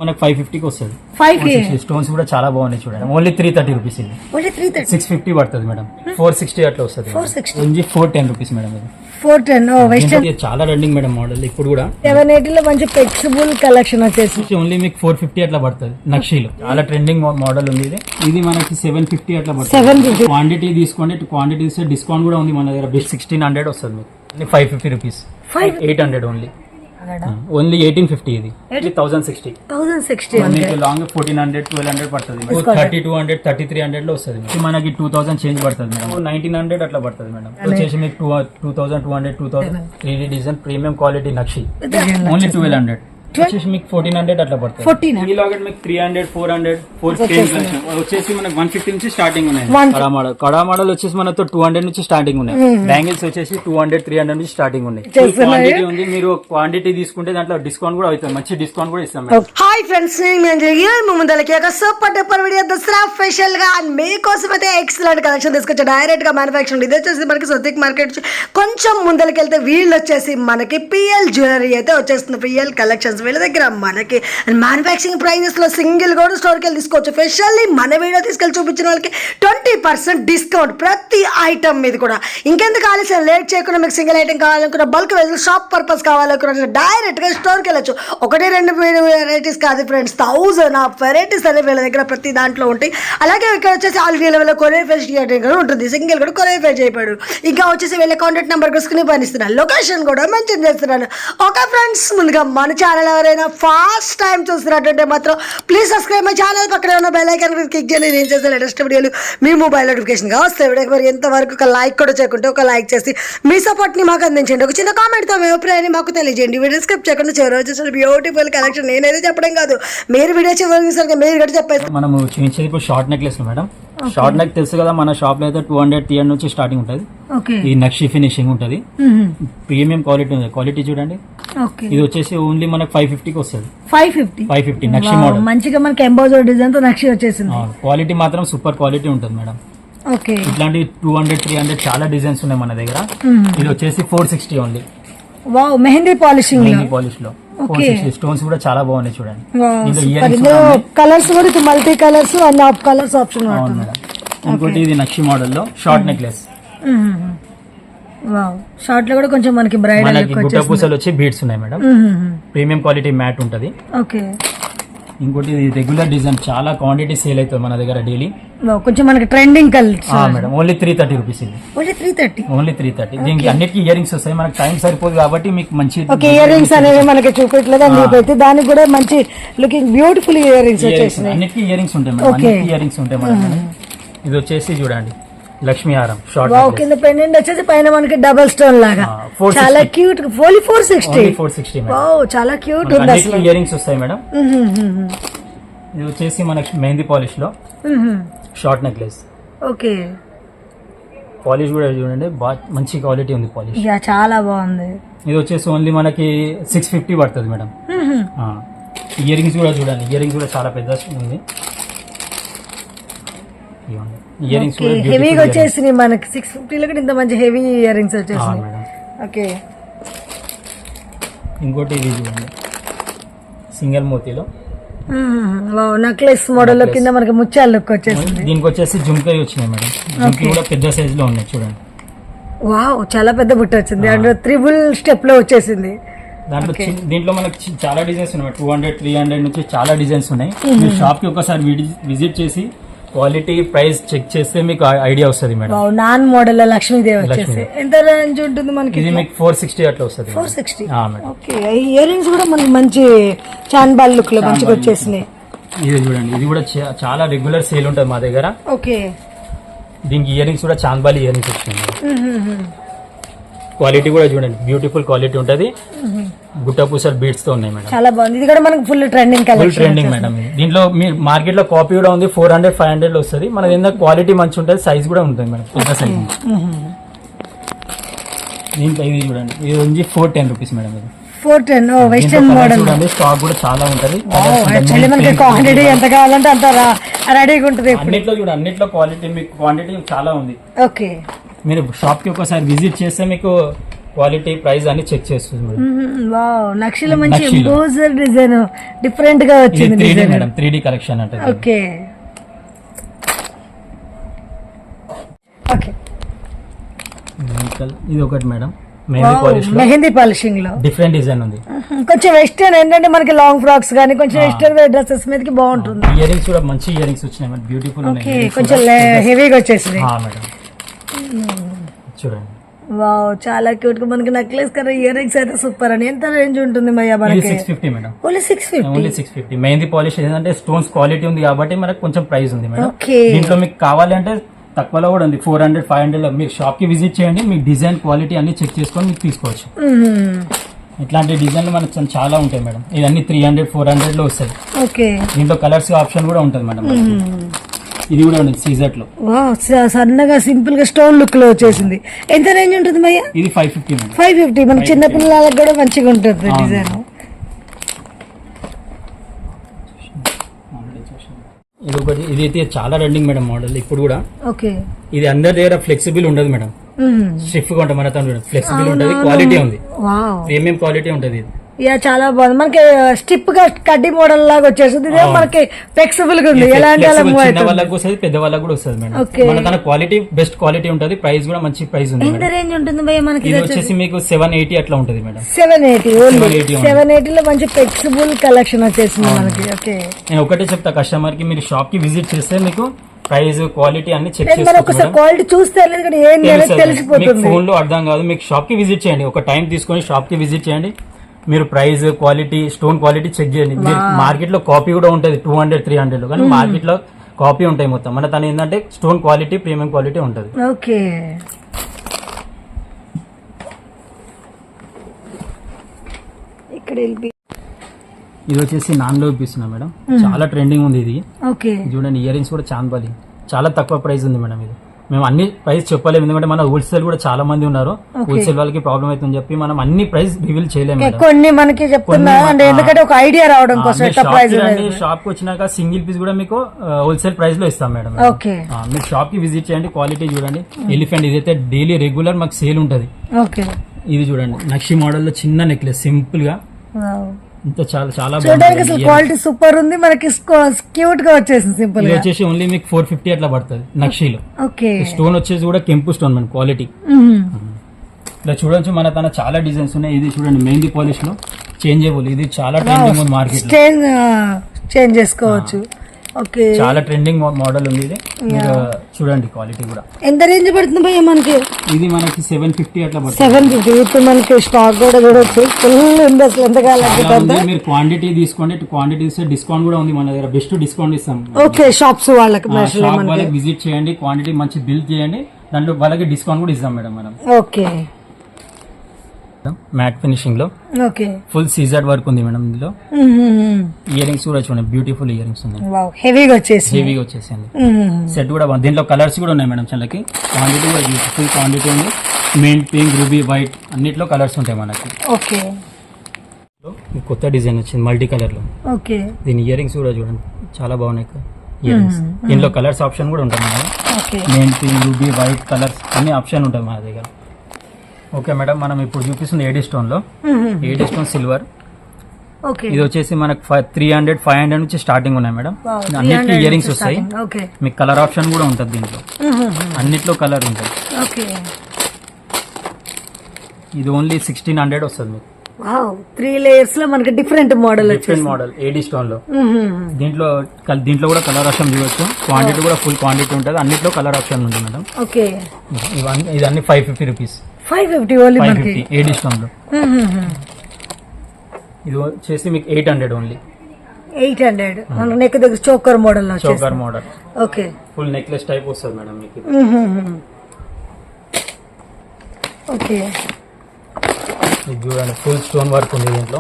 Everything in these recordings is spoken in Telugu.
మనకు 550కి వస్తుంది. 5K స్టోన్స్ కూడా చాలా బాగున్నాయి చూడండి. Only 330 rupees. ఇది ఓన్లీ 330. 650 పడుతుంది మేడం. 460 అట్లా వస్తుంది. 460 ఓన్లీ 410 రూపీస్ మేడం. ఇది 410. వెస్టర్న్ ఇది చాలా రన్నింగ్ మేడం మోడల్. ఇప్పుడు కూడా 780 లో మంచి ఫ్లెక్సిబుల్ కలెక్షన్ వచ్చేసి ఓన్లీ మీకు 450 అట్లా పడుతుంది. నక్షీలో చాలా ట్రెండింగ్ మోడల్ ఉంది. ఇది మనకి 750 అట్లా పడుతుంది. 750. క్వాంటిటీ తీసుకోండి. క్వాంటిటీ ఇస్తే డిస్కౌంట్ కూడా ఉంది మన దగ్గర. 1600 వస్తుంది మీకు. 550 రూపీస్. 800 ఓన్లీ. ఓన్లీ 1850. ఇది 1060. 1060. మీకు లాంగ్ 1400 1200 పడుతుంది. 3200 3300 లో వస్తుంది. మనకి 2000 చేంజ్ పడుతుంది మేడం. 1900 అట్లా పడుతుంది మేడం. వచ్చేసి మీకు 2200 2000 3D డిజైన్ ప్రీమియం క్వాలిటీ నక్షి ఓన్లీ 1200. వచ్చేసి మీకు 1400 అట్లా పడుతుంది. 1400. ఈ లాకెట్ మీకు 300 400 వచ్చేసి మనకి 150 నుంచి స్టార్టింగ్ ఉన్నాయి. కడా మోడల్ వచ్చేసి మనతో 200 నుంచి స్టార్టింగ్ ఉన్నాయి. బ్యాంగిల్స్ వచ్చేసి 200 300 నుంచి స్టార్టింగ్ ఉన్నాయి. క్వాంటిటీ ఉంది. మీరు క్వాంటిటీ తీసుకుంటే దాంట్లో డిస్కౌంట్ కూడా అవుతుంది. మంచి డిస్కౌంట్ కూడా ఇస్తాం. హాయ్ ఫ్రెండ్స్, ముందలకి ఒక super duper video Dasara special గా మీకోసం అయితే ఎక్సలెంట్ కలెక్షన్ తీసుకొచ్చా. డైరెక్ట్ గా మ్యానుఫాక్చరింగ్. ఇది వచ్చేసి మనకి సొతిక్ మార్కెట్ కొంచెం ముందలకి వెళ్తే వీళ్ళు వచ్చేసి మనకి పిఎల్ జ్యువెలరీ అయితే వచ్చేస్తుంది. పిఎల్ కలెక్షన్స్ వీళ్ళ దగ్గర మనకి మ్యానుఫాక్చరింగ్ ప్రైజెస్ లో సింగిల్ కూడా స్టోర్కి వెళ్ళి తీసుకోవచ్చు. స్పెషల్లీ మన వీడియో తీసుకెళ్ళి చూపించిన వాళ్ళకి 20% డిస్కౌంట్ ప్రతి ఐటమ్ మీద కూడా. ఇంకెందుకు ఆలస్యం, లేట్ చేయకుండా మీకు సింగిల్ ఐటమ్ కావాలనుకున్న, బల్క్ షాప్ పర్పస్ కావాలనుకున్న డైరెక్ట్ గా స్టోర్కి వెళ్ళచ్చు. 1-2 వెరైటీస్ కాదు ఫ్రెండ్స్, 1000 ఆఫ్ వెరైటీస్ అనేవి వీళ్ళ దగ్గర ప్రతి దాంట్లో ఉంటాయి. అలాగే ఇక్కడ వచ్చేసి ఆల్ ఇండియా లెవెల్లో కొరియర్ ఫేస్ కూడా ఉంటుంది. సింగిల్ కూడా కొరియర్ ఫేస్ అయిపోయాడు. ఇంకా వచ్చేసి వీళ్ళ కాంటాక్ట్ నెంబర్ తీసుకుని పనిస్తున్నాను. లొకేషన్ కూడా మెన్షన్ చేస్తున్నాను. ఓకే ఫ్రెండ్స్, ముందుగా మన ఛానల్ ఎవరైనా ఫస్ట్ టైం చూస్తున్నట్టుంటే మాత్రం ప్లీజ్ సబ్స్క్రైబ్ మై ఛానల్. పక్కన ఉన్న బెల్ ఐకాన్ క్లిక్ చేయండి. నేను చేసే లేటెస్ట్ వీడియోలు మీ మొబైల్ నోటిఫికేషన్ గా వస్తాయి. వీడియోకి మరి ఎంతవరకు ఒక లైక్ కూడా చేయకుంటే ఒక లైక్ చేసి మీ సపోర్ట్ ని మాకు అందించండి. ఒక చిన్న కామెంట్ తో మీ అభిప్రాయాన్ని మాకు తెలియజేయండి. వీడియో స్కిప్ చేయకుండా చివరి వచ్చేసి బ్యూటిఫుల్ కలెక్షన్ నేనైతే చెప్పడం కాదు, మీరు వీడియో చివరికి మీరు కూడా చెప్పేసి. మనం చూపించేది ఇప్పుడు short necklace madam. Short neck తెలుసు కదా, మన షాప్ లో అయితే 200 300 నుంచి స్టార్టింగ్ ఉంటుంది. ఈ నక్షి ఫినిషింగ్ ఉంటుంది. ప్రీమియం క్వాలిటీ ఉంది. క్వాలిటీ చూడండి. ఇది వచ్చేసి ఓన్లీ మనకు 550కి వస్తుంది. 550 నక్షి మోడల్. మంచిగా మనకి ఎంబోజర్ డిజైన్ తో నక్షి వచ్చేసింది. క్వాలిటీ మాత్రం సూపర్ క్వాలిటీ ఉంటుంది మేడం. ఇట్లాంటి 200 300 చాలా డిజైన్స్ ఉన్నాయి మన దగ్గర. ఇది వచ్చేసి 460 only. Wow, mehndi polishing. Mehndi polish లో 460. స్టోన్స్ కూడా చాలా బాగున్నాయి చూడండి. కలర్స్ కూడా multi colours and of colours option. ఇంకోటి ఇది నక్షి మోడల్ లో షార్ట్ నెక్లెస్. షార్ట్ లో కూడా కొంచెం మనకి బ్రైడల్ గుట్ట పూసలు వచ్చి బీడ్స్ ఉన్నాయి మేడం. ప్రీమియం క్వాలిటీ మ్యాట్ ఉంటది. ఇంకోటి ఇది రెగ్యులర్ డిజైన్, చాలా క్వాంటిటీ సేల్ అవుతుంది మన దగ్గర డైలీ. కొంచెం మనకి trending colours madam. Only 330 rupees. ఇది ఓన్లీ 330. దీనికి అన్నిటికీ ఇయర్ రింగ్స్ వస్తాయి. మనకి టైం సరిపోదు కాబట్టి మీకు మంచి ఇయర్ రింగ్స్ అనేవి మనకి చూపెట్టలేదు. దానికి కూడా మంచి లుకింగ్ బ్యూటిఫుల్ ఇయర్ రింగ్స్ వచ్చేసి అన్నిటికీ ఇయర్ రింగ్స్ ఉంటాయి మేడం. అన్నిటికీ ఇయర్ రింగ్స్ ఉంటాయి మేడం. ఇది వచ్చేసి చూడండి లక్ష్మీ హారం షార్ట్. కింద పెండెంట్ వచ్చేసి పైన మనకి డబుల్ స్టోన్ లాగా చాలా క్యూట్. 460. చాలా క్యూట్ ఉంది. ఇయర్ రింగ్స్ వస్తాయి మేడం. ఇది వచ్చేసి మనకి మెహందీ పాలిష్ లో షార్ట్ నెక్లెస్. ఓకే, పాలిష్ కూడా చూడండి మంచి క్వాలిటీ ఉంది పాలిష్. చాలా బాగుంది. ఇది వచ్చేసి ఓన్లీ మనకి 650 పడుతుంది మేడం. ఇయర్ రింగ్స్ కూడా చూడండి. ఇయర్ రింగ్స్ కూడా చాలా పెద్ద ఉంది. ఇయర్ రింగ్స్ హెవీగా వచ్చేసి మనకి 650 లో ఇంత మంచి హెవీ ఇయర్ రింగ్స్ వచ్చేసి. ఓకే, ఇంకోటి ఇది చూడండి సింగిల్ మోతీలో నెక్లెస్ మోడల్ లో కింద మనకి ముత్యాల లుక్ వచ్చేసింది. దీనికి వచ్చేసి జుంకరీ వచ్చినాయి మేడం. జుంకీ కూడా పెద్ద సైజ్ లో ఉన్నాయి చూడండి. వావ్, చాలా పెద్ద బుట్ట వచ్చింది. అంటే 3 స్టెప్ లో వచ్చేసింది. దీంట్లో మనకి చాలా డిజైన్స్ ఉన్నాయి. 200 300 నుంచి చాలా డిజైన్స్ ఉన్నాయి. మీరు షాప్ కి ఒకసారి విజిట్ చేసి క్వాలిటీ ప్రైస్ చెక్ చేస్తే మీకు ఐడియా వస్తుంది మేడం. నాన్ మోడల్ లక్ష్మీదేవి వచ్చేసి ఎంత రేంజ్ ఉంటుంది మనకి? ఇది మీకు 460 అట్లా వస్తుంది. 460. ఓకే, ఇయర్ రింగ్స్ కూడా మనకి మంచి చాన్బాల్ లుక్ లో మంచిగా వచ్చేసినాయి. ఇది చూడండి. ఇది కూడా చాలా రెగ్యులర్ సేల్ ఉంటుంది మా దగ్గర. ఓకే, దీనికి ఇయర్ రింగ్స్ కూడా చాన్బాల్ ఇయర్ రింగ్స్ వచ్చినాయి. క్వాలిటీ కూడా చూడండి బ్యూటిఫుల్ క్వాలిటీ ఉంటది. గుట్ట పూసలు బీడ్స్ తో ఉన్నాయి మేడం. చాలా బాగుంది. ఇది కూడా మనకి full trending collection. Full trending madam. దీంట్లో మీ మార్కెట్ లో కాపీ కూడా ఉంది. 400 500 లో వస్తుంది. మనది ఏంటంటే క్వాలిటీ మంచి ఉంటుంది. సైజ్ కూడా ఉంటుంది మేడం, పెద్ద సైజ్. దీంట్లో ఇది చూడండి. ఇది వచ్చి 410 రూపీస్ మేడం. ఇది 410. వెస్టర్న్ మోడల్ చూడండి. స్టాక్ కూడా చాలా ఉంటది. మనకి క్వాంటిటీ ఎంత కావాలంటే అంత రెడీగా ఉంటుంది. అన్నిట్లో చూడండి. అన్నిట్లో క్వాలిటీ మీకు క్వాంటిటీ చాలా ఉంది. ఓకే, మీరు షాప్ కి ఒకసారి విజిట్ చేస్తే మీకు క్వాలిటీ ప్రైస్ అన్ని చెక్ చేస్తుంది మేడం. వావ్, నక్షిలో మంచి నక్షిలో. ఎంబోజర్ డిజైన్ డిఫరెంట్ గా ఇది వచ్చింది 3D design. Madam, 3D collection అంటే ఓకే ఓకే, ఇది ఒకటి మేడం, మెహందీ పాలిష్ లో మెహందీ పాలిషింగ్ లో డిఫరెంట్ డిజైన్ ఉంది. కొంచెం వెస్టర్న్ ఏంటంటే మనకి లాంగ్ ఫ్రాక్స్ కానీ కొంచెం వెస్టర్న్ వేర్ డ్రెస్సెస్ మీదకి బాగుంటుంది. ఇయర్ రింగ్స్ కూడా మంచి ఇయర్ రింగ్స్ వచ్చినాయి మేడం, బ్యూటిఫుల్ ఓకే, కొంచెం హెవీగా వచ్చేసింది. మేడం. చూడండి, వావ్, చాలా క్యూట్ గా మనకి నెక్లెస్ కలర్ ఇయర్ రింగ్స్ అయితే సూపర్ అని. ఎంత రేంజ్ ఉంటుంది భయ్యా ఇది మనకి? 650 madam, only 650. Only 650. Mehndi polish ఏంటంటే స్టోన్స్ క్వాలిటీ ఉంది కాబట్టి మనకు కొంచెం ప్రైస్ ఉంది మేడం. ఓకే, దీంట్లో మీకు కావాలంటే తక్కువలో కూడా ఉంది, 400 500 లో. మీరు షాప్ కి విజిట్ చేయండి, మీకు డిజైన్ క్వాలిటీ అన్ని చెక్ చేసుకొని మీకు తీసుకోవచ్చు. ఇట్లాంటి డిజైన్లు మనకు చాలా ఉంటాయి మేడం. ఇవన్నీ 300 400 లో వస్తాయి. ఓకే, దీంట్లో కలర్స్ ఆప్షన్ కూడా ఉంటుంది మేడం. ఇది కూడా ఉంది సీజెట్ లో. వావ్, సన్నగా సింపుల్ గా స్టోన్ లుక్ లో వచ్చేసింది. ఎంత రేంజ్ ఉంటుంది భయ్యా? ఇది 550 మేడం. 550. మన చిన్న పిల్లలకు కూడా మంచిగా ఉంటుంది డిజైన్. ఇది ఒకటి, ఇది అయితే చాలా రన్నింగ్ మేడం మోడల్ ఇప్పుడు కూడా. ఓకే, ఇది అందరి దగ్గర ఫ్లెక్సిబుల్ ఉండదు మేడం, స్టిఫ్ గా ఉంటుంది. మన తను ఫ్లెక్సిబుల్ ఉంటుంది, క్వాలిటీ ఉంది, వావ్, ప్రీమియం క్వాలిటీ ఉంటుంది. ఇది యా, చాలా బాగుంది. మనకి స్టిప్ గా కడ్డీ మోడల్ లాగా వచ్చేసింది. ఇదే మనకి ఫ్లెక్సిబుల్ గా ఉంది, ఎలాంటి అలా మూవ్ చిన్న అవుతుంది. వాళ్ళకి వస్తుంది, పెద్ద వాళ్ళకి కూడా వస్తుంది మేడం. Okay. మన తన క్వాలిటీ బెస్ట్ క్వాలిటీ ఉంటుంది, ప్రైస్ కూడా మంచి ప్రైస్ ఉంది ఎంత మేడం. రేంజ్ ఉంటుంది భయ్యా మనకి? ఇది వచ్చేసి మీకు 780 అట్లా ఉంటుంది మేడం. 780 ఓన్లీ. 780 ఉంది. 780 లో మంచి ఫ్లెక్సిబుల్ కలెక్షన్ వచ్చేసింది మనకి. ఓకే, నేను ఒకటే చెప్తా కస్టమర్ కి, మీరు షాప్ కి విజిట్ చేస్తే మీకు ప్రైస్ క్వాలిటీ అన్ని చెక్ మనం ఒకసారి చేసుకోవచ్చు. క్వాలిటీ చూస్తే లేదు కానీ ఏం లేదు తెలిసిపోతుంది. ఫోన్ లో అర్థం కాదు, మీకు షాప్ కి విజిట్ చేయండి, ఒక టైం తీసుకొని షాప్ కి విజిట్ చేయండి. మీరు price quality stone quality check చేయండి. మీరు మార్కెట్ లో కాపీ కూడా ఉంటుంది 200 300 లో, కానీ మార్కెట్ లో కాపీ ఉంటాయి మొత్తం. మన తన ఏంటంటే స్టోన్ క్వాలిటీ ప్రీమియం క్వాలిటీ ఉంటుంది. ఓకే, ఇక్కడ ఇది వచ్చేసి నాన్ లో ఇప్పిస్తున్నా మేడం, చాలా ట్రెండింగ్ ఉంది ఇది. ఓకే, చూడండి, ఇయర్ రింగ్స్ కూడా చాందబాలి, చాలా తక్కువ ప్రైస్ ఉంది మేడం. ఇది మేము అన్ని ప్రైస్ చెప్పలేము, ఎందుకంటే మన హోల్సేల్ కూడా చాలా మంది ఉన్నారు. హోల్సేల్ వాళ్ళకి ప్రాబ్లం అవుతుందని చెప్పి మనం అన్ని ప్రైస్ రివీల్ చేయలేము మేడం. కొన్ని మనకి చెప్తున్నా అంటే ఎందుకంటే ఒక ఐడియా రావడం కోసం ఎట్లా ప్రైస్. షాప్ కి వచ్చినాక సింగిల్ పీస్ కూడా మీకు హోల్సేల్ ప్రైస్ లో ఇస్తాం మేడం. ఓకే, మీరు షాప్ కి విజిట్ చేయండి, క్వాలిటీ చూడండి. ఎలిఫెంట్ ఇదైతే డైలీ రెగ్యులర్ మాకు సేల్ ఉంటది. ఓకే, ఇది చూడండి, నక్షి మోడల్ లో చిన్న నెక్లెస్ సింపుల్ గా, ఇంత చాలా చాలా చూడడానికి అసలు క్వాలిటీ సూపర్ ఉంది. మనకి క్యూట్ గా వచ్చేసింది సింపుల్ ఇది గా. వచ్చేసి ఓన్లీ మీకు 450 అట్లా పడుతుంది నక్షిలో. ఓకే, స్టోన్ వచ్చేసి కూడా కెంపు స్టోన్ మన క్వాలిటీ. ఇలా చూడొచ్చు, మన తన చాలా డిజైన్స్ ఉన్నాయి. ఇది చూడండి, మెహందీ పాలిష్ లో చేంజబుల్, ఇది చాలా ట్రెండింగ్ ఉంది మార్కెట్ లో, చేంజ్ చేసుకోవచ్చు. ఓకే, చాలా ట్రెండింగ్ మోడల్ ఉంది ఇది. మీరు చూడండి క్వాలిటీ కూడా. ఎంత రేంజ్ పడుతుంది భయ్యా మనకి? ఇది మనకి 750 అట్లా పడుతుంది. 750. ఇప్పుడు మనకి స్టాక్ కూడా చూడొచ్చు, ఫుల్ ఉంది అసలు. ఎంత చాలా కావాలి? ఉంది. మీరు క్వాంటిటీ తీసుకోండి, క్వాంటిటీ ఇస్తే డిస్కౌంట్ కూడా ఉంది మన దగ్గర, బెస్ట్ డిస్కౌంట్ ఇస్తాం. ఓకే, షాప్స్ వాళ్ళకి షాప్ వాళ్ళకి విజిట్ చేయండి, క్వాంటిటీ మంచి బిల్ చేయండి, దాంట్లో వాళ్ళకి డిస్కౌంట్ కూడా ఇస్తాం మేడం మనం. ఓకే, మ్యాట్ ఫినిషింగ్ లో ఓకే, ఫుల్ సీజర్ వర్క్ ఉంది మేడం. ఇందులో ఇయర్ రింగ్స్ కూడా చూడండి, బ్యూటిఫుల్ ఇయర్ రింగ్స్ ఉన్నాయి, వావ్, హెవీగా వచ్చేసి. హెవీగా వచ్చేసింది. సెట్ కూడా బాగుంది. దీంట్లో కలర్స్ కూడా ఉన్నాయి మేడం. చల్లకి క్వాంటిటీ కూడా ఫుల్ క్వాంటిటీ ఉంది. మెయిన్ పింక్, రూబీ, వైట్ అన్నిట్లో కలర్స్ ఉంటాయి మనకి. ఓకే, కొత్త డిజైన్ వచ్చింది మల్టీ కలర్ లో. ఓకే, దీని ఇయర్ రింగ్స్ కూడా చూడండి, చాలా బాగున్నాయి ఇయర్ రింగ్స్. దీంట్లో కలర్స్ ఆప్షన్ కూడా ఉంటుంది madam. Okay, main pink, ruby, white colours అన్ని ఆప్షన్ ఉంటాయి మన దగ్గర. ఓకే మేడం, మనం ఇప్పుడు చూపిస్తుంది ఏడీ స్టోన్ లో. AD stone silver. ఓకే, ఇది వచ్చేసి మనకు 300 500 నుంచి స్టార్టింగ్ ఉన్నాయి మేడం. అన్నిట్లో ఇయర్ రింగ్స్ వస్తాయి. ఓకే, మీకు కలర్ ఆప్షన్ కూడా ఉంటుంది దీంట్లో, అన్నిట్లో కలర్ ఉంటుంది. ఓకే, ఇది ఓన్లీ 1600 వస్తుంది మీకు. వావ్, 3 లేయర్స్ లో మనకి different model different model AD stone లో. దీంట్లో కూడా కలర్ ఆప్షన్ చూడొచ్చు. క్వాంటిటీ కూడా ఫుల్ క్వాంటిటీ ఉంటుంది, అన్నిట్లో కలర్ ఆప్షన్ ఉంది మేడం. ఓకే, ఇదన్నీ 550 రూపీస్. 550 ఓన్లీ మనకి 550 ఏడీ స్టోన్ లో. ఇది వచ్చేసి మీకు 800 ఓన్లీ. 800 మన నెక్ దగ్గర చోకర్ మోడల్ లో choker model. Okay, full necklace type వస్తుంది మేడం మీకు. ఓకే, ఇది చూడండి, ఫుల్ స్టోన్ వర్క్ ఉంది దీంట్లో.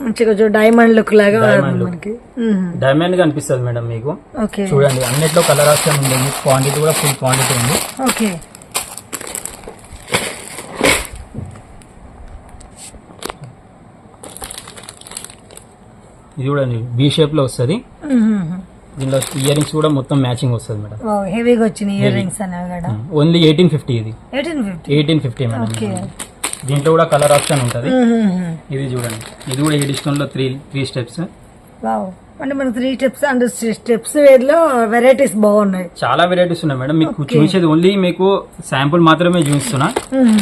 మంచిగా డైమండ్ లుక్ లాగా మనకి డైమండ్ కనిపిస్తుంది మేడం మీకు. ఓకే, చూడండి, అన్నిట్లో కలర్ ఆప్షన్ ఉంది. మీకు క్వాంటిటీ కూడా ఫుల్ క్వాంటిటీ ఉంది. ఓకే, ఇది చూడండి, బి షేప్ లో వస్తుంది. దీనిలో ఇయర్ రింగ్స్ కూడా మొత్తం మ్యాచింగ్ వస్తుంది మేడం. హెవీగా వచ్చిన ఇయర్ రింగ్స్ అనేవి కూడా ఓన్లీ 1850. ఇది 1850. 1850 మేడం. ఓకే, దీంట్లో కూడా కలర్ ఆప్షన్ ఉంటుంది. ఇది చూడండి, ఇది కూడా ఎడిషన్ లో త్రీ స్టెప్స్. వావ్, అంటే మనకు 3 స్టెప్స్ అండ్ స్టెప్స్ వేర్లో వెరైటీస్ బాగున్నాయి. చాలా వెరైటీస్ ఉన్నాయి మేడం. మీకు చూసేది ఓన్లీ మీకు శాంపుల్ మాత్రమే చూపిస్తున్నా.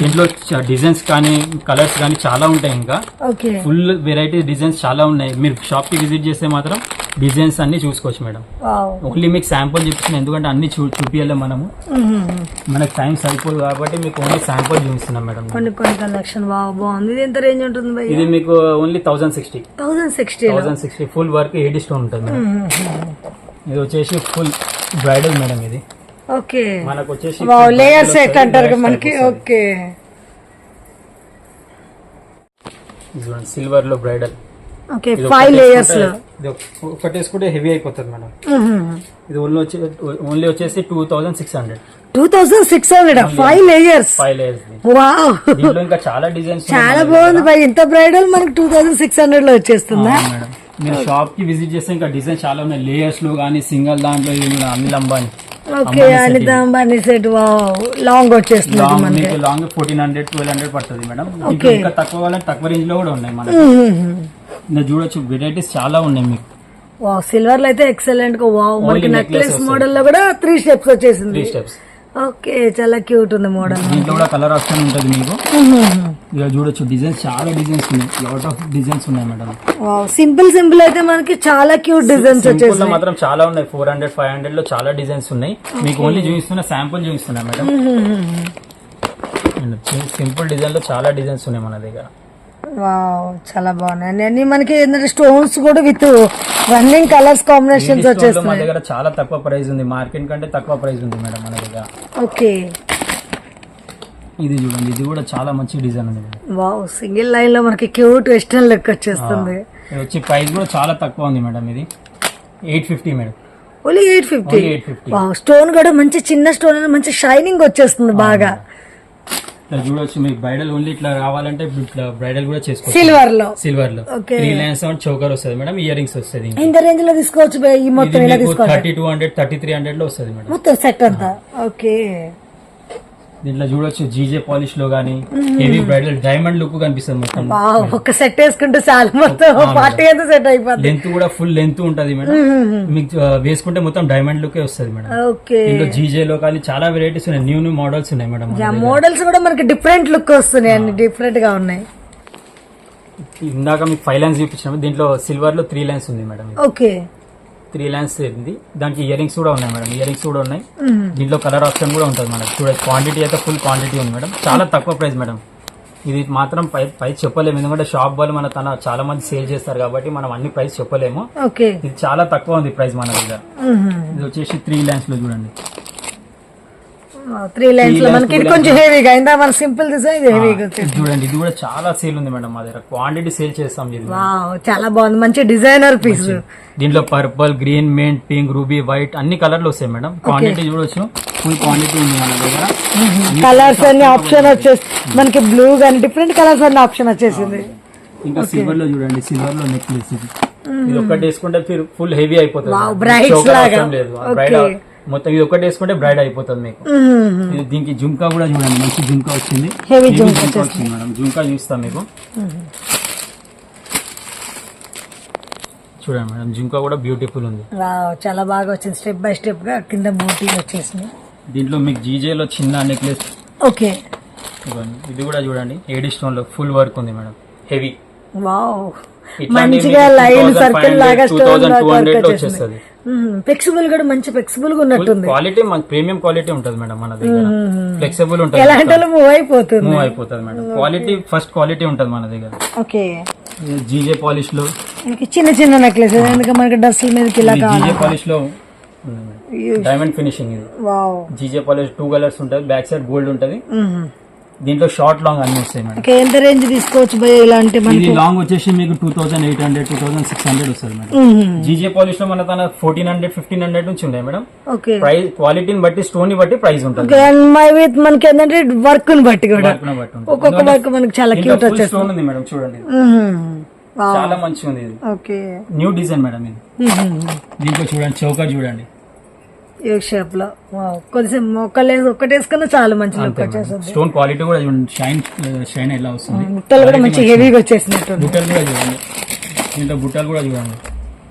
దీంట్లో డిజైన్స్ కానీ కలర్స్ కానీ చాలా ఉంటాయి. ఇంకా ఫుల్ వెరైటీ డిజైన్స్ చాలా ఉన్నాయి. మీరు షాప్ కి విజిట్ చేస్తే మాత్రం డిజైన్స్ అన్ని చూసుకోవచ్చు మేడం. ఓన్లీ మీకు శాంపుల్ చూపిస్తున్నా, ఎందుకంటే అన్ని చూపించలేము మనము, మనకు టైం సరిపోదు కాబట్టి మీకు ఓన్లీ శాంపుల్ చూపిస్తున్నాం మేడం. కొన్ని కలెక్షన్ బాగుంది. ఇది ఎంత రేంజ్ ఉంటుంది? ఇది మీకు only 1060 full work AD stone ఉంటుంది మేడం. ఇది వచ్చేసి ఫుల్ బ్రైడల్ మేడం. ఇది ఓకే, మనకు వచ్చేసి లేయర్ సెట్ అంటారు మనకి. ఓకే, సిల్వర్ లో బ్రైడల్. ఓకే, 5 లేయర్స్ లో ఒకటి వేసుకుంటే హెవీ అయిపోతుంది మేడం. ఇది ఓన్లీ వచ్చేసి 2600. 5 లేయర్స్. వావ్, దీంట్లో ఇంకా చాలా డిజైన్స్ చాలా బాగుంది భయ్. ఇంత బ్రైడల్ మనకి 2600 లో వచ్చేస్తుందా మేడం? మీరు షాప్ కి విజిట్ చేస్తే ఇంకా డిజైన్ చాలా ఉన్నాయి. లేయర్స్ లో కానీ సింగల్ దాంట్లో Anil Ambani. Okay, Anil Ambani set. Wow, long వచ్చేస్తుంది. మీకు లాంగ్ 1400 1200 పడుతుంది మేడం. ఇంకా తక్కువ వాళ్ళకి తక్కువ రేంజ్ లో కూడా ఉన్నాయి మనకి. ఇంకా చూడొచ్చు, వెరైటీస్ చాలా ఉన్నాయి మీకు. వావ్, సిల్వర్ లో అయితే ఎక్సలెంట్ గా. వావ్, మనకి నెక్లెస్ మోడల్ లో కూడా 3 స్టెప్స్ వచ్చేసింది. 3 స్టెప్స్. ఓకే, చాలా క్యూట్ ఉంది మోడల్. దీంట్లో కూడా కలర్ ఆప్షన్ ఉంటుంది మీకు. ఇక చూడొచ్చు, డిజైన్స్ చాలా డిజైన్స్ ఉన్నాయి. లాట్ ఆఫ్ డిజైన్స్ ఉన్నాయి మేడం. వావ్, సింపుల్ అయితే మనకి చాలా క్యూట్ డిజైన్స్ వచ్చేసి మాత్రం చాలా ఉన్నాయి. 400 500 లో చాలా డిజైన్స్ ఉన్నాయి. మీకు ఓన్లీ చూపిస్తున్నా, శాంపుల్ చూపిస్తున్నా మేడం. సింపుల్ డిజైన్ లో చాలా డిజైన్స్ ఉన్నాయి మన దగ్గర. వావ్, చాలా బాగున్నాయి అన్ని. మనకి ఏంటంటే స్టోన్స్ కూడా విత్ రన్నింగ్ కలర్స్ కాంబినేషన్స్ వచ్చేస్తాయి. మన దగ్గర చాలా తక్కువ ప్రైస్ ఉంది, మార్కెట్ కంటే తక్కువ ప్రైస్ ఉంది మేడం మన దగ్గర. ఓకే, ఇది చూడండి, ఇది కూడా చాలా మంచి డిజైన్ ఉంది. వావ్, సింగిల్ లైన్ లో మనకి క్యూట్ వెస్టర్న్ లుక్ వచ్చేస్తుంది. వచ్చి ప్రైస్ కూడా చాలా తక్కువ ఉంది మేడం. ఇది 850 మేడం. ఓన్లీ 850. వావ్, స్టోన్ కూడా మంచి చిన్న స్టోన్, మంచి షైనింగ్ వచ్చేస్తుంది బాగా. చూడొచ్చు, మీకు బ్రైడల్ ఓన్లీ ఇట్లా కావాలంటే ఇట్లా బ్రైడల్ కూడా చేసుకోవచ్చు. సిల్వర్ లో 3 లైన్స్ చోకర్ వస్తుంది మేడం. ఇయర్ రింగ్స్ వస్తుంది. ఇంత రేంజ్ లో తీసుకోవచ్చు. ఈ మొత్తం 3200 3300 లో వస్తుంది మేడం మొత్తం సెట్ అంతా. ఓకే, దీంట్లో చూడొచ్చు, జీజే పాలిష్ లో గానీ హెవీ బ్రైడల్ డైమండ్ లుక్ కనిపిస్తుంది మొత్తం. ఒక సెట్ వేసుకుంటే చాలా మొత్తం పార్టీ అంతా సెట్ అయిపోతుంది. లెంత్ కూడా ఫుల్ లెంత్ ఉంటది మేడం. మీకు వేసుకుంటే మొత్తం డైమండ్ లుక్ వస్తుంది మేడం. ఓకే, దీంట్లో జీజే లో కానీ చాలా వెరైటీస్ ఉన్నాయి. న్యూ మోడల్స్ ఉన్నాయి మేడం. మోడల్స్ కూడా మనకి డిఫరెంట్ లుక్ వస్తున్నాయి, అన్ని డిఫరెంట్ గా ఉన్నాయి. ఇందాక మీకు 5 లైన్స్ చూపించాము. దీంట్లో సిల్వర్ లో 3 లైన్స్ ఉంది మేడం. ఓకే, 3 లైన్స్ ఉంది. దానికి ఇయర్ రింగ్స్ కూడా ఉన్నాయి మేడం. ఇయర్ రింగ్స్ కూడా ఉన్నాయి. దీంట్లో కలర్ ఆప్షన్ కూడా ఉంటుంది మేడం. చూడండి, క్వాంటిటీ అయితే ఫుల్ క్వాంటిటీ ఉంది మేడం. చాలా తక్కువ ప్రైస్ మేడం. ఇది మాత్రం ప్రైస్ చెప్పలేము, ఎందుకంటే షాప్ వాళ్ళు చాలా మంది సేల్ చేస్తారు కాబట్టి మనం అన్ని ప్రైస్ చెప్పలేము. ఇది చాలా తక్కువ ఉంది ప్రైస్ మన దగ్గర. ఇది వచ్చేసి 3 లైన్స్ లో చూడండి. 3 లైన్స్ లో మనకి ఇది కొంచెం హెవీగా అయిందా? మన సింపుల్ డిజైన్ హెవీగా చూడండి. ఇది కూడా చాలా సేల్ ఉంది మేడం మా దగ్గర. క్వాంటిటీ సేల్ చేస్తాం. ఇది చాలా బాగుంది, మంచి డిజైనర్ పీస్. దీంట్లో purple, green, meant, pink, ruby, white అన్ని కలర్లు వస్తాయి మేడం. క్వాంటిటీ చూడొచ్చు, ఫుల్ క్వాంటిటీ ఉంది మన దగ్గర. కలర్స్ అన్ని ఆప్షన్ వచ్చేసి మనకి బ్లూ గానీ డిఫరెంట్ కలర్స్ అన్ని ఆప్షన్ వచ్చేసింది. ఇంకా సిల్వర్ లో చూడండి, సిల్వర్ లో నెక్లెస్. ఇది ఒకటి వేసుకుంటే ఫుల్ హెవీ అయిపోతుంది. మొత్తం ఇది ఒకటి వేసుకుంటే బ్రైడ్ అయిపోతుంది మీకు. దీనికి జుంకా కూడా చూడండి, మంచి జుంకా వచ్చింది. మేడం జుంకా చూస్తాం మీకు. చూడండి మేడం, జుంకా కూడా బ్యూటిఫుల్ ఉంది. చాలా బాగా వచ్చింది. స్టెప్ బై స్టెప్ గా కింద బూటీ వచ్చేసింది. దీంట్లో మీకు జీజేలో చిన్న నెక్లెస్. ఓకే, ఇది కూడా చూడండి, ఏడి స్టోన్ లో ఫుల్ వర్క్ ఉంది మేడం. హెవీ. వావ్, మంచిగా లైన్ సర్కిల్ లాగా స్టోన్ వచ్చేస్తుంది. ఫ్లెక్సిబుల్ కూడా మంచి ఫ్లెక్సిబుల్ గా ఉన్నట్టుంది. క్వాలిటీ ప్రీమియం క్వాలిటీ ఉంటుంది మేడం మన దగ్గర. ఫ్లెక్సిబుల్ ఉంటుంది, ఎలాంటి మూవ్ అయిపోతుంది మేడం. క్వాలిటీ ఫస్ట్ క్వాలిటీ ఉంటుంది మన దగ్గర. ఓకే, జీజే పాలిష్ లో చిన్న చిన్న నెక్లెస్, ఎందుకంటే మనకి డస్ట్ మీదకి ఇలా జీజే పాలిష్ లో డైమండ్ ఫినిషింగ్. ఇది జీజే పాలిష్ 2 కలర్స్ ఉంటుంది. బ్యాక్ సైడ్ గోల్డ్ ఉంటుంది. దీంట్లో షార్ట్ లాంగ్ అన్ని వస్తాయి మేడం. ఎంత రేంజ్ తీసుకోవచ్చు భయ ఇలాంటి? ఇది లాంగ్ వచ్చేసి మీకు 2800 2600 వస్తుంది మేడం. జీజే పాలిష్ లో మన 1400 1500 నుంచి ఉన్నాయి మేడం. ప్రైస్ క్వాలిటీని బట్టి, స్టోన్ ని బట్టి ప్రైస్ ఉంటుంది. మనకి ఏంటంటే వర్క్ ని బట్టి కూడా ఒక్కొక్క వర్క్ మనకి చాలా క్యూట్ వచ్చేస్తుంది. స్టోన్ ఉంది మేడం, చూడండి చాలా మంచిగా ఉంది. ఇది న్యూ డిజైన్ మేడం. ఇది దీంట్లో చూడండి, చౌకర్ చూడండి. యూ షేప్ లో వావ్. కొంచెం ఒక్కటి వేసుకున్నా చాలా మంచి లుక్ వచ్చేస్తుంది. స్టోన్ క్వాలిటీ కూడా చూడండి, షైన్ ఎలా వస్తుంది. బుట్టలు కూడా మంచి హెవీగా వచ్చేసినట్టు. బుట్టలు కూడా చూడండి, దీంట్లో బుట్టలు కూడా చూడండి,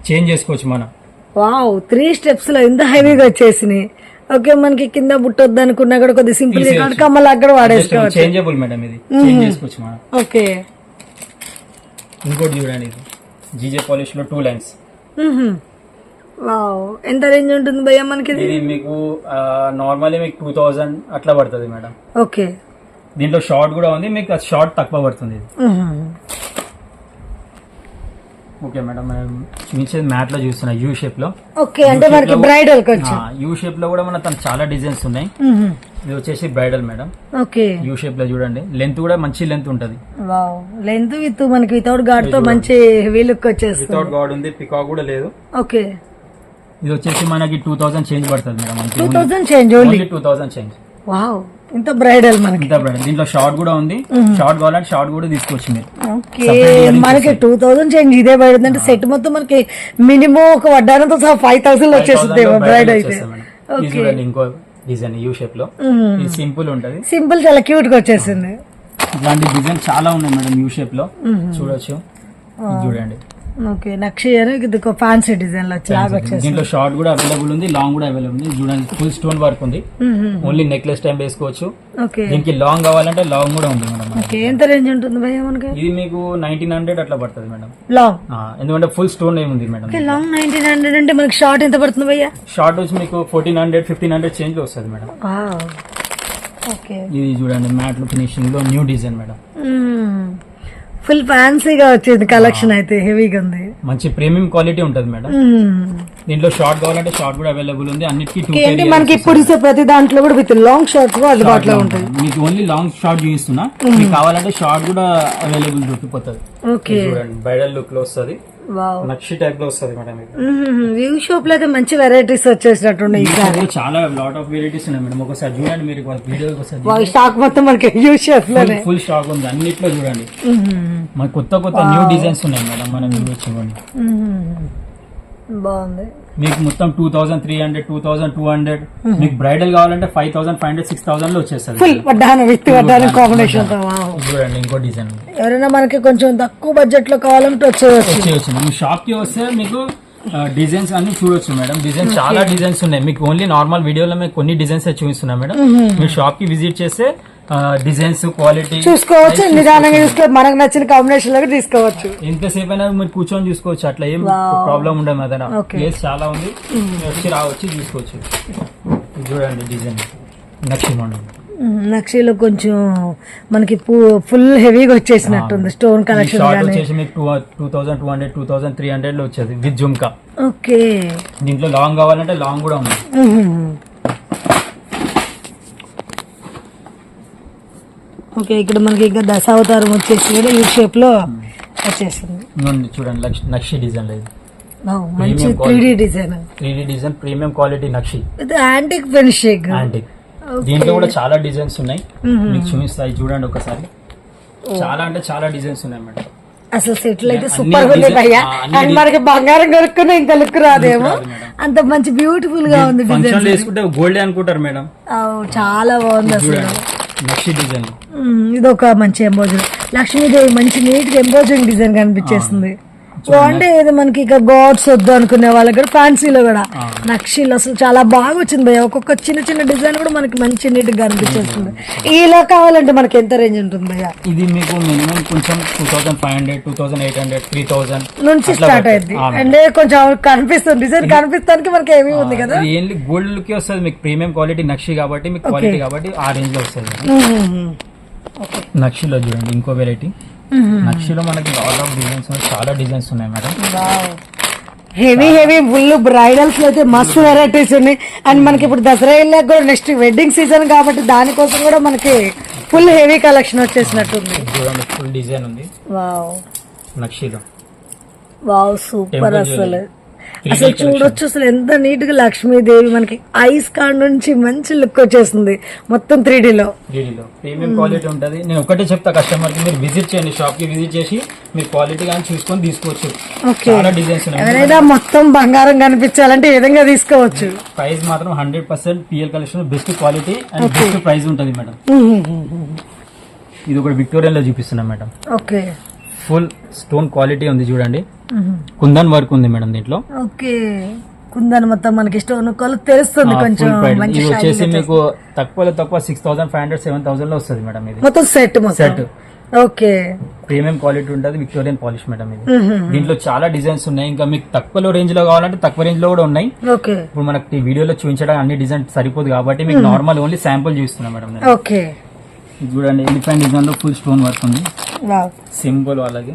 చేంజ్ చేసుకోవచ్చు మనం. వావ్, 3 steps లో ఇంత హెవీగా వచ్చేసినాయి. ఓకే, మనకి కింద బుట్ట వద్దనుకున్నా కూడా కొద్దిగా సింపుల్ గా కమ్మలు అక్కడ వాడేసుకోవచ్చు. చేంజబుల్ మేడం, ఇది చేంజ్ చేసుకోవచ్చు మనం. ఓకే, ఇంకోటి చూడండి, ఇది జీజే పాలిష్ లో 2 lines. వావ్, ఎంత రేంజ్ ఉంటుంది భయ్యా మనకి? ఇది మీకు నార్మల్లీ మీకు 2000 అట్లా పడుతుంది మేడం. ఓకే, దీంట్లో షార్ట్ కూడా ఉంది, మీకు షార్ట్ తక్కువ పడుతుంది ఇది. ఓకే మేడం, మనం చూపించేది మ్యాట్ లో చూస్తున్నా యూ షేప్ లో. ఓకే, అంటే మనకి బ్రైడల్ యూ షేప్ లో కూడా మన చాలా డిజైన్స్ ఉన్నాయి. ఇది వచ్చేసి bridal madam. Okay, U shape లో చూడండి, లెంత్ కూడా మంచి లెంత్ ఉంటది. వావ్, లెంత్ విత్ మనకి వితౌట్ గార్డ్ తో మంచి హెవీ లుక్ వచ్చేస్తుంది. వితౌట్ గార్డ్ ఉంది, పికాక్ కూడా లేదు. ఓకే, ఇది వచ్చేసి మనకి 2000 చేంజ్ పడుతుంది madam. 2000 change, only 2000 change. Wow, ఇంత బ్రైడల్ మనకి. ఇంత బ్రైడల్, దీంట్లో షార్ట్ కూడా ఉంది. షార్ట్ కావాలంటే షార్ట్ కూడా తీసుకోవచ్చు మీరు. ఓకే, మనకి 2000 చేంజ్ ఇదే పడుతుంది అంటే సెట్ మొత్తం మనకి మినిమం ఒక వడ్డానంతో సహా 5000 వచ్చేస్తుంది బ్రైడ్ అయితే. ఇది చూడండి, ఇంకో డిజైన్ యూ షేప్ లో, ఇది సింపుల్ ఉంటది. సింపుల్, చాలా క్యూట్ గా వచ్చేసింది. ఇట్లాంటి డిజైన్ చాలా ఉన్నాయి మేడం యూ షేప్ లో, చూడొచ్చు. ఇది చూడండి. ఓకే, నక్షి అని ఇది ఒక ఫ్యాన్సీ డిజైన్ లో వచ్చేసి. దీంట్లో షార్ట్ కూడా అవైలబుల్ ఉంది, లాంగ్ కూడా అవైలబుల్ ఉంది. చూడండి, ఫుల్ స్టోన్ వర్క్ ఉంది. ఓన్లీ నెక్లెస్ టైం వేసుకోవచ్చు. ఓకే, దీనికి లాంగ్ కావాలంటే లాంగ్ కూడా ఉంది మేడం. ఓకే, ఎంత రేంజ్ ఉంటుంది భయ్యా మనకి? ఇది మీకు 1900 అట్లా పడుతుంది మేడం, లాంగ్. ఎందుకంటే ఫుల్ స్టోన్ ఏముంది మేడం. లాంగ్ 1900 అంటే మనకి షార్ట్ ఎంత పడుతుంది భయ్యా? షార్ట్ వచ్చి మీకు 1400 1500 చేంజ్ లో వస్తుంది మేడం. ఓకే, ఇది చూడండి, మ్యాట్ లో ఫినిషింగ్ లో న్యూ డిజైన్ మేడం. ఫుల్ ఫ్యాన్సీగా వచ్చింది కలెక్షన్, అయితే హెవీగా ఉంది. మంచి ప్రీమియం క్వాలిటీ ఉంటది మేడం. దీంట్లో షార్ట్ కావాలంటే షార్ట్ కూడా అవైలబుల్ ఉంది. అన్నిటికీ 2 మనకి ఇప్పుడు ఇచ్చే ప్రతి దాంట్లో కూడా విత్ లాంగ్ షార్ట్ అందుబాటులో ఉంటాయి. మీకు ఓన్లీ లాంగ్ షార్ట్ చూపిస్తున్నా, మీకు కావాలంటే షార్ట్ కూడా అవైలబుల్ దొరికిపోతుంది. ఓకే, చూడండి, బ్రైడల్ లుక్ లో వస్తుంది, నక్షి టైప్ లో వస్తుంది మేడం. వ్యూ షాప్ లో అయితే మంచి వెరైటీస్ వచ్చేసినట్టున్నాయి. చాలా లాట్ ఆఫ్ వెరైటీస్ ఉన్నాయి మేడం. ఒకసారి చూడండి, మీరు వీడియో స్టాక్ మొత్తం మనకి వ్యూ షాప్ లో ఫుల్ స్టాక్ ఉంది. అన్నిట్లో చూడండి, మనకి కొత్త న్యూ డిజైన్స్ ఉన్నాయి మేడం. మనం చూడొచ్చు, బాగుంది. మీకు మొత్తం 2300 2200. మీకు బ్రైడల్ కావాలంటే 5500 6000 లో వచ్చేస్తుంది. ఫుల్ వడ్డానం విత్ వడ్డానం కాంబినేషన్ తో. చూడండి, ఇంకో డిజైన్. ఎవరైనా మనకి కొంచెం తక్కువ బడ్జెట్ లో కావాలంటే వచ్చేయచ్చు. మీ షాప్ కి వస్తే మీకు డిజైన్స్ అన్ని చూడొచ్చు మేడం. డిజైన్స్ చాలా డిజైన్స్ ఉన్నాయి. మీకు ఓన్లీ నార్మల్ వీడియోలో మీకు కొన్ని డిజైన్స్ చూపిస్తున్నా మేడం. మీరు షాప్ కి విజిట్ చేస్తే డిజైన్స్ క్వాలిటీ చూసుకోవచ్చు, నిదానంగా చూసుకోవచ్చు, మనకు నచ్చిన కాంబినేషన్ లో తీసుకోవచ్చు. ఎంతసేపు అయినా మీరు కూర్చొని చూసుకోవచ్చు, అట్లా ఏం ప్రాబ్లం ఉండదు మేడం. ప్లేస్ చాలా ఉంది, వచ్చి రావచ్చు, చూసుకోవచ్చు. చూడండి డిజైన్ నక్షి మోడల్. నక్షిలో కొంచెం మనకి ఫుల్ హెవీగా వచ్చేసినట్టుంది స్టోన్ కలెక్షన్. షార్ట్ వచ్చేసి మీకు 2200 2300 లో వచ్చేది విత్ జుమ్కా. ఓకే, దీంట్లో లాంగ్ కావాలంటే లాంగ్ కూడా ఉంది. ఓకే, ఇక్కడ మనకి ఇంకా దశావతారం వచ్చేసి కూడా ఈ షేప్ లో వచ్చేసింది. చూడండి, నక్షి డిజైన్ లేదు, మంచి 3D design. 3D design, premium quality నక్షి, యాంటిక్ ఫినిషింగ్. యాంటిక్. దీంట్లో కూడా చాలా డిజైన్స్ ఉన్నాయి, మీకు చూపిస్తాయి. చూడండి ఒకసారి, చాలా అంటే చాలా డిజైన్స్ ఉన్నాయి మేడం. అసలు సెట్లు అయితే సూపర్ ఉంది భయ్యా. అండ్ మనకి బంగారం కొనుక్కున్నా ఇంత లుక్ రాదేమో, అంత మంచి బ్యూటిఫుల్ గా ఉంది. ఫంక్షన్ వేసుకుంటే గోల్డ్ అనుకుంటారు మేడం. చాలా బాగుంది అసలు. నక్షి డిజైన్, ఇది ఒక మంచి ఎంబోజరీ. లక్ష్మీదేవి మంచి నీట్ గా ఎంబోజరింగ్ డిజైన్ కనిపించేస్తుంది. అంటే ఇది మనకి ఇక గాడ్స్ వద్దు అనుకునే వాళ్ళకి కూడా ఫ్యాన్సీలో కూడా నక్షీలు అసలు చాలా బాగా వచ్చింది భయ్య. ఒక్కొక్క చిన్న చిన్న డిజైన్ కూడా మనకి మంచి నీట్ గా అనిపించేస్తుంది. ఇలా కావాలంటే మనకి ఎంత రేంజ్ ఉంటుంది భయ్య? ఇది మీకు మినిమం కొంచెం 2500 2800 3000 నుంచి స్టార్ట్ అయింది. అంటే కొంచెం కనిపిస్తుంది డిజైన్ కనిపిస్తానికి మనకి ఏమీ ఉంది కదా. ఏంటి గోల్డ్ లుక్ వస్తుంది మీకు, ప్రీమియం క్వాలిటీ నక్షి కాబట్టి, మీకు క్వాలిటీ కాబట్టి ఆ రేంజ్ లో వస్తుంది. నక్షిలో చూడండి ఇంకో వెరైటీ. నక్షిలో మనకి లాట్ ఆఫ్ డిజైన్స్, చాలా డిజైన్స్ ఉన్నాయి మేడం. హెవీ ఫుల్ బ్రైడల్స్ లో అయితే మస్తు వెరైటీస్ ఉన్నాయి. అండ్ మనకి ఇప్పుడు దసరా వెళ్ళాక కూడా నెక్స్ట్ వెడ్డింగ్ సీజన్ కాబట్టి దానికోసం కూడా మనకి ఫుల్ హెవీ కలెక్షన్ వచ్చేసినట్టుంది. చూడండి, ఫుల్ డిజైన్ ఉంది వావ్ నక్షిలో. Wow, super. అసలు అసలు చూడొచ్చు అసలు ఎంత నీట్ గా లక్ష్మీదేవి మనకి ఐస్ కాడ నుంచి మంచి లుక్ వచ్చేస్తుంది మొత్తం 3D లో ప్రీమియం క్వాలిటీ ఉంటది. నేను ఒకటే చెప్తా కస్టమర్ కి, మీరు విజిట్ చేయండి, షాప్ కి విజిట్ చేసి మీ క్వాలిటీ కానీ చూసుకొని తీసుకోవచ్చు. చాలా డిజైన్స్ ఉన్నాయి. ఎవరైనా మొత్తం బంగారం కనిపించాలంటే ఈ విధంగా తీసుకోవచ్చు. ప్రైస్ మాత్రం 100% PL collection best quality and best price ఉంటది మేడం. ఇది ఒకటి విక్టోరియన్ లో చూపిస్తున్నాం మేడం. ఓకే, ఫుల్ స్టోన్ క్వాలిటీ ఉంది చూడండి. కుందన్ వర్క్ ఉంది మేడం దీంట్లో. ఓకే, కుందన్ మొత్తం మనకి స్టోన్ కొలత తెలుస్తుంది కొంచెం. ఇది వచ్చేసి మీకు తక్కువలో తక్కువ 6,500 7,000 లో వస్తుంది మేడం. ఇది మొత్తం set set. Okay, premium quality ఉంటుంది, విక్టోరియన్ పాలిష్ మేడం. ఇది దీంట్లో చాలా డిజైన్స్ ఉన్నాయి. ఇంకా మీకు తక్కువ రేంజ్ లో కావాలంటే తక్కువ రేంజ్ లో కూడా ఉన్నాయి. ఓకే, ఇప్పుడు మనకి వీడియోలో చూపించడానికి అన్ని డిజైన్ సరిపోదు కాబట్టి మీకు నార్మల్ ఓన్లీ శాంపుల్ చూస్తున్నాం మేడం. ఓకే, చూడండి ఎలిఫెంట్ డిజైన్ లో ఫుల్ స్టోన్ వర్క్ ఉంది, సింపుల్ అలాగే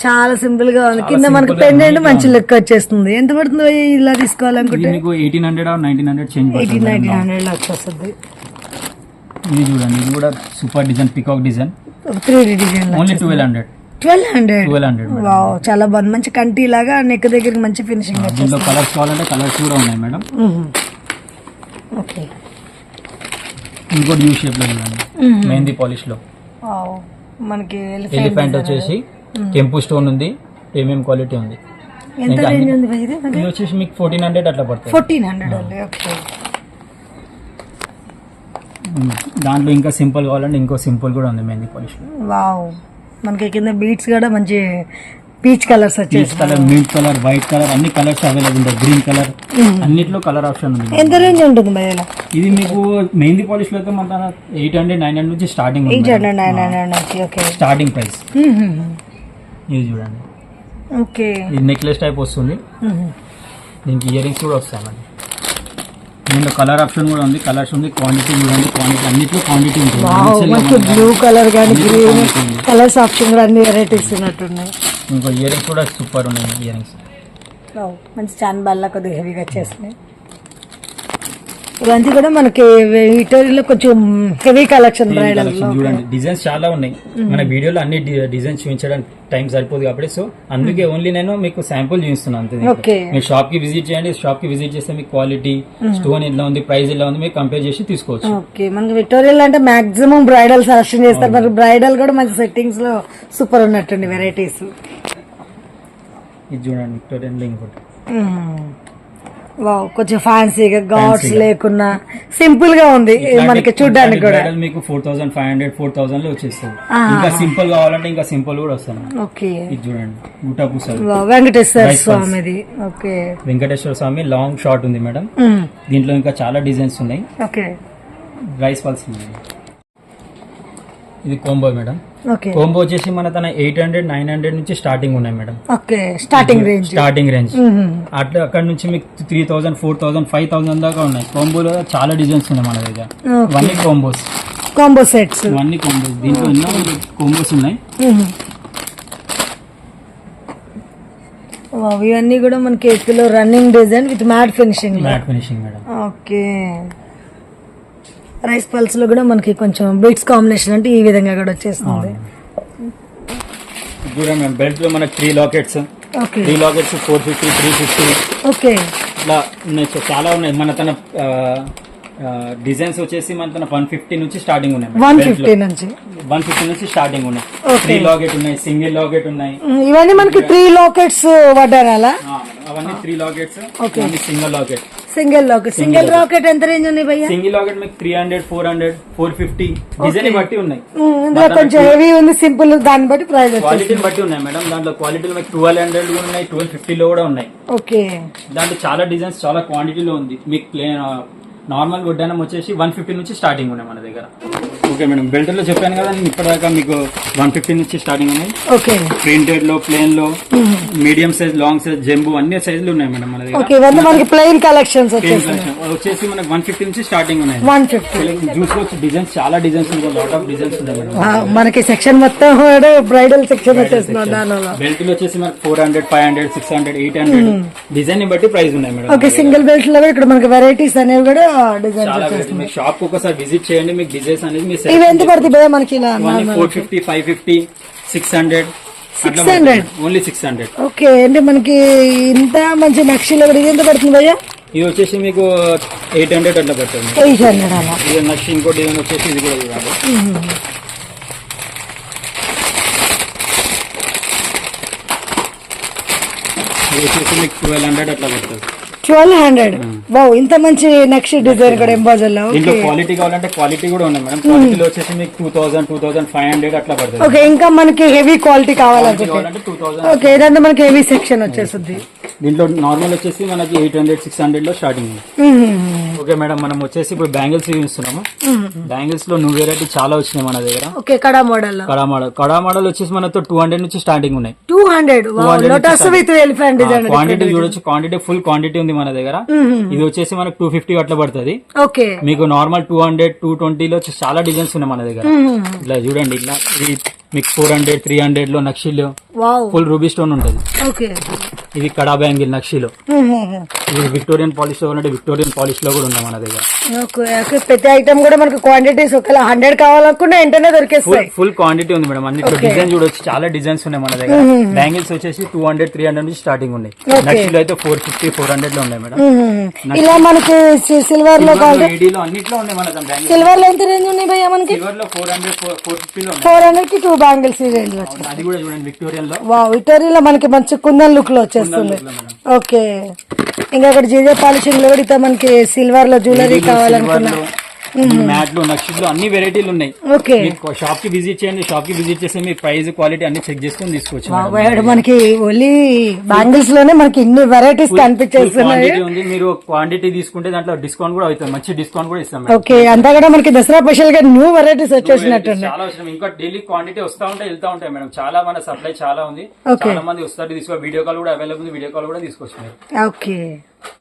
చాలా సింపుల్ గా ఉంది. కింద మనకి పెండెంట్ మంచి లెక్క వచ్చేస్తుంది. ఎంత పడుతుంది ఇలా తీసుకోవాలనుకుంటే? మీకు 1800 or 1900 చేంజ్ 1800 లో వచ్చేస్తుంది. ఇది చూడండి, ఇది కూడా super design, peacock design, 3D design, only 1200. Wow, చాలా బాగుంది. మంచి కంటి లాగా నెక్ దగ్గరికి మంచి ఫినిషింగ్. దీంట్లో కలర్స్ కావాలంటే కలర్స్ కూడా ఉన్నాయి మేడం. ఓకే, ఇంకోటి యూ షేప్ లో చూడండి, మెహందీ పాలిష్ లో మనకి ఎలిఫెంట్ వచ్చేసి టెంపు స్టోన్ ఉంది, ప్రీమియం క్వాలిటీ ఉంది. ఎంత రేంజ్ ఉంది ఇది? ఇది వచ్చేసి మీకు 1400 అట్లా పడుతుంది. 1400. ఓకే, దాంట్లో ఇంకా సింపుల్ కావాలంటే ఇంకో సింపుల్ కూడా ఉంది మెహందీ పాలిష్ లో. వావ్, మనకి కింద బీట్స్ కూడా మంచి పీచ్ కలర్స్ వచ్చేసి, peach colour, mint colour, white colour, అన్ని కలర్స్ అవైలబుల్ ఉంటాయి. గ్రీన్ కలర్, అన్నిట్లో కలర్ ఆప్షన్ ఉంది. ఎంత రేంజ్ ఉంటుంది భయ్యా? ఇది మీకు మెహందీ పాలిష్ లో అయితే మన 800-900 నుంచి స్టార్టింగ్, 800-900 నుంచి. Okay, starting price. ఇది చూడండి, ఓకే, ఇది నెక్లెస్ టైప్ వస్తుంది. దీనికి ఇయర్ రింగ్స్ కూడా వస్తాయి మనకి. దీంట్లో కలర్ ఆప్షన్ కూడా ఉంది, కలర్స్ ఉంది. క్వాంటిటీ చూడండి, క్వాంటిటీ అన్నిట్లో క్వాంటిటీ ఉంటుంది. బ్లూ కలర్ కానీ గ్రీన్ కలర్స్ ఆప్షన్ కూడా అన్ని వెరైటీస్ ఉన్నట్టున్నాయి. ఇంకో ఇయర్ రింగ్స్ కూడా సూపర్ ఉన్నాయి. ఇయర్ రింగ్స్ మంచి చాన్ బాల్లా కొద్దిగా హెవీగా వచ్చేస్తున్నాయి. ఇవన్నీ కూడా మనకి విక్టోరియాలో కొంచెం హెవీ కలెక్షన్. బ్రైడల్ చూడండి, డిజైన్స్ చాలా ఉన్నాయి. మన వీడియోలో అన్ని డిజైన్స్ చూపించడానికి టైం సరిపోదు కాబట్టి, సో అందుకే ఓన్లీ నేను మీకు శాంపుల్ చూపిస్తున్నాను అంతే. మీరు షాప్ కి విజిట్ చేయండి, షాప్ కి విజిట్ చేస్తే మీకు క్వాలిటీ, స్టోన్ ఎలా ఉంది, ప్రైస్ ఎలా ఉంది, మీకు కంపేర్ చేసి తీసుకోవచ్చు. ఓకే, మనకి విక్టోరియల్ అంటే మాక్సిమం బ్రైడల్ సెలెక్షన్ చేస్తారు. మనకి బ్రైడల్ కూడా మంచి సెట్టింగ్స్ లో సూపర్ ఉన్నట్టుండి వెరైటీస్. ఇది చూడండి, విక్టోరియన్ లో ఇంకోటి కొంచెం ఫ్యాన్సీగా గాడ్స్ లేకున్నా సింపుల్ గా ఉంది మనకి చూడడానికి కూడా. మీకు 4500-4000 లో వచ్చేస్తుంది. ఇంకా సింపుల్ కావాలంటే ఇంకా సింపుల్ కూడా వస్తుంది. ఓకే, ఇది చూడంండి, గుటాపూసలు, వెంకటేశ్వర స్వామిది. ఓకే, వెంకటేశ్వర స్వామి లాంగ్ షార్ట్ ఉంది మేడం. దీంట్లో ఇంకా చాలా డిజైన్స్ ఉన్నాయి. ఓకే, రైస్ పల్స్ ఉన్నాయి. ఇది కోంబో మేడం. ఓకే, కోంబో వచ్చేసి మన 800-900 నుంచి స్టార్టింగ్ ఉన్నాయి మేడం. ఓకే, స్టార్టింగ్ రేంజ్ అట్లా అక్కడ నుంచి మీకు 3000, 4000, 5000 దాకా ఉన్నాయి. కోంబోలో చాలా డిజైన్స్ ఉన్నాయి మన దగ్గర. ఇవన్నీ కాంబో సెట్స్, ఇవన్నీ కోంబోస్. దీంట్లో ఎన్నో కోంబోస్ ఉన్నాయి. ఇవన్నీ కూడా మనకి kilo running design with matte finishing madam. Okay, rice pearls లో కూడా మనకి కొంచెం బీట్స్ కాంబినేషన్ అంటే ఈ విధంగా కూడా వచ్చేస్తుంది. బెల్ట్ లో మనకి 3 లాకెట్స్, 450, 350. ఓకే, ఇట్లా ఉన్నాయి, చాలా ఉన్నాయి. మన తన డిజైన్స్ వచ్చేసి మన 150 నుంచి స్టార్టింగ్ ఉన్నాయి. 150 నుంచి స్టార్టింగ్ ఉన్నాయి. 3 లాకెట్ ఉన్నాయి, సింగిల్ లాకెట్ ఉన్నాయి. ఇవన్నీ మనకి 3 లాకెట్స్ వడ్డారాలా? అవన్నీ 3 lockets, single locket. Single rocket ఎంత రేంజ్ ఉన్నాయి భయ్యా? సింగిల్ లాకెట్ మీకు 300, 400, 450 డిజైన్ బట్టి ఉన్నాయి. ఇందులో కొంచెం హెవీ ఉంది, సింపుల్, దాన్ని బట్టి ప్రైస్ క్వాలిటీని బట్టి ఉన్నాయి మేడం. దాంట్లో క్వాలిటీలు మీకు 1200 కూడా ఉన్నాయి, 1250 లో కూడా ఉన్నాయి. ఓకే, దాంట్లో చాలా డిజైన్స్, చాలా క్వాంటిటీలో ఉంది. మీకు నార్మల్ వడ్డానం వచ్చేసి 150 నుంచి స్టార్టింగ్ ఉన్నాయి మన దగ్గర. ఓకే మేడం, బెల్ట్ లో చెప్పాను కదా నేను ఇప్పటిదాకా మీకు 150 నుంచి స్టార్టింగ్ ఉన్నాయి. ఓకే, ప్రింటెడ్ లో, ప్లేన్ లో, medium size, long size, Jambu అన్ని సైజులు ఉన్నాయి మేడం మన దగ్గర. ఓకే, ఇవన్నీ మనకి ప్లెయిన్ కలెక్షన్స్ వచ్చేసి మనకి 150 నుంచి స్టార్టింగ్ ఉన్నాయి. 150 చూసుకోవచ్చు, డిజైన్స్ చాలా డిజైన్స్ ఉన్నాయి, లాట్ ఆఫ్ డిజైన్స్ ఉన్నాయి మేడం. మనకి సెక్షన్ మొత్తం బ్రైడల్ సెక్షన్ వచ్చేస్తుంది. బెల్ట్ లో వచ్చేసి మనకి 400, 500, 600, 800 డిజైన్ ని బట్టి ప్రైస్ ఉన్నాయి మేడం. ఓకే, సింగిల్ బెల్ట్ లో ఇక్కడ మనకి వెరైటీస్ అనేవి కూడా డిజైన్. షాప్ ఒకసారి విజిట్ చేయండి, మీకు డిజైన్స్ అనేది ఇవి ఎంత పడుతుంది మనకి? 450, 550, 600, 600. ఓన్లీ 600. ఓకే, అంటే మనకి ఇంత మంచి నక్షీలో కూడా ఇది ఎంత పడుతుంది భయ్యా? ఇది వచ్చేసి మీకు 800 అట్లా పడుతుంది. 800 అలా. ఇది నక్షి ఇంకో డిజైన్ వచ్చేసి ఇది కూడా చూడండి. ఇది వచ్చేసి మీకు 1200 అట్లా పడుతుంది. 1200. వావ్, ఇంత మంచి నక్షి డిజైన్ కూడా ఎంబాజల్ లో. దీంట్లో క్వాలిటీ కావాలంటే క్వాలిటీ కూడా ఉంది మేడం. క్వాలిటీలో వచ్చేసి మీకు 2000, 2500 అట్లా పడుతుంది. ఓకే, ఇంకా మనకి హెవీ క్వాలిటీ కావాలంటే 2000. ఓకే, ఏదంటే మనకి హెవీ సెక్షన్ వచ్చేస్తుంది. దీంట్లో నార్మల్ వచ్చేసి మనకి 800, 600 లో స్టార్టింగ్. ఓకే మేడం, మనం వచ్చేసి ఇప్పుడు బ్యాంగిల్స్ చూపిస్తున్నాము. బ్యాంగిల్స్ లో న్యూ వెరైటీ చాలా వచ్చినాయి మన దగ్గర. ఓకే, కడా మోడల్. కడా మోడల్ వచ్చేసి మనతో 200 నుంచి స్టార్టింగ్ ఉన్నాయి. 200. Lotus with elephant design. Quantity చూడొచ్చు, క్వాంటిటీ ఫుల్ క్వాంటిటీ ఉంది మన దగ్గర. ఇది వచ్చేసి మనకు 250 అట్లా పడుతుంది. ఓకే, మీకు నార్మల్ 200, 220 లో చాలా డిజైన్స్ ఉన్నాయి మన దగ్గర. ఇట్లా చూడండి, ఇట్లా ఇది మీకు 400, 300 లో నక్షీలు ఫుల్ రూబీ స్టోన్ ఉంటుంది. ఓకే, ఇది కడా బ్యాంగిల్ నక్షీలో. ఇది విక్టోరియన్ పాలిష్ లో ఉన్నట్టు విక్టోరియన్ పాలిష్ లో కూడా ఉంది మన దగ్గర. ఓకే, ప్రతి ఐటమ్ కూడా మనకు క్వాంటిటీస్ ఒకవేళ 100 కావాలనుకుంటే వెంటనే దొరికేస్తాయి. ఫుల్ క్వాంటిటీ ఉంది మేడం. అన్నిట్లో డిజైన్ చూడొచ్చు, చాలా డిజైన్స్ ఉన్నాయి మన దగ్గర. బ్యాంగిల్స్ వచ్చేసి 200, 300 నుంచి స్టార్టింగ్ ఉన్నాయి. నక్షీలో అయితే 450, 400 లో ఉన్నాయి మేడం. ఇలా మనకి సిల్వర్ లో ఏడీలో అన్నిట్లో ఉన్నాయి మన దగ్గర. సిల్వర్ లో ఎంత రేంజ్ ఉన్నాయి భయ్యా మనకి? సిల్వర్ లో 400, 450 లో 400 కి 2 బ్యాంగిల్స్ రేంజ్ వచ్చి. అది కూడా చూడండి విక్టోరియన్ లో. వావ్, విక్టోరియాలో మనకి మంచి కుందన్ లుక్ లో వచ్చేస్తుంది. ఓకే, ఇంకా అక్కడ జీజే పాలిషింగ్ లో కూడా ఇట్లా మనకి సిల్వర్ లో జ్యువెలరీ కావాలనుకున్నా మ్యాట్లు నక్షీలు అన్ని వెరైటీలు ఉన్నాయి. ఓకే, షాప్ కి విజిట్ చేయండి. షాప్ కి విజిట్ చేస్తే మీ ప్రైస్ క్వాలిటీ అన్ని చెక్ చేసుకొని తీసుకోవచ్చు. మనకి ఓన్లీ బ్యాంగిల్స్ లోనే మనకి ఇన్ని వెరైటీస్ కనిపించేస్తున్నాయి. ఉంది, మీరు క్వాంటిటీ తీసుకుంటే దాంట్లో డిస్కౌంట్ కూడా అవుతుంది. మంచి డిస్కౌంట్ కూడా ఇస్తాం. ఓకే, అంతా కూడా మనకి దసరా స్పెషల్ గా న్యూ వెరైటీస్ వచ్చేసినట్టున్నాయి. చాలా వచ్చినాయి. ఇంకా డైలీ క్వాంటిటీ వస్తా ఉంటాయి, వెళ్తా ఉంటాయి మేడం. చాలా మన సప్లై చాలా ఉంది. చాలా మంది వస్తారు, తీసుకో. వీడియో కాల్ కూడా అవైలబుల్ ఉంది. వీడియో కాల్ కూడా తీసుకొచ్చున్నారు. ఓకే.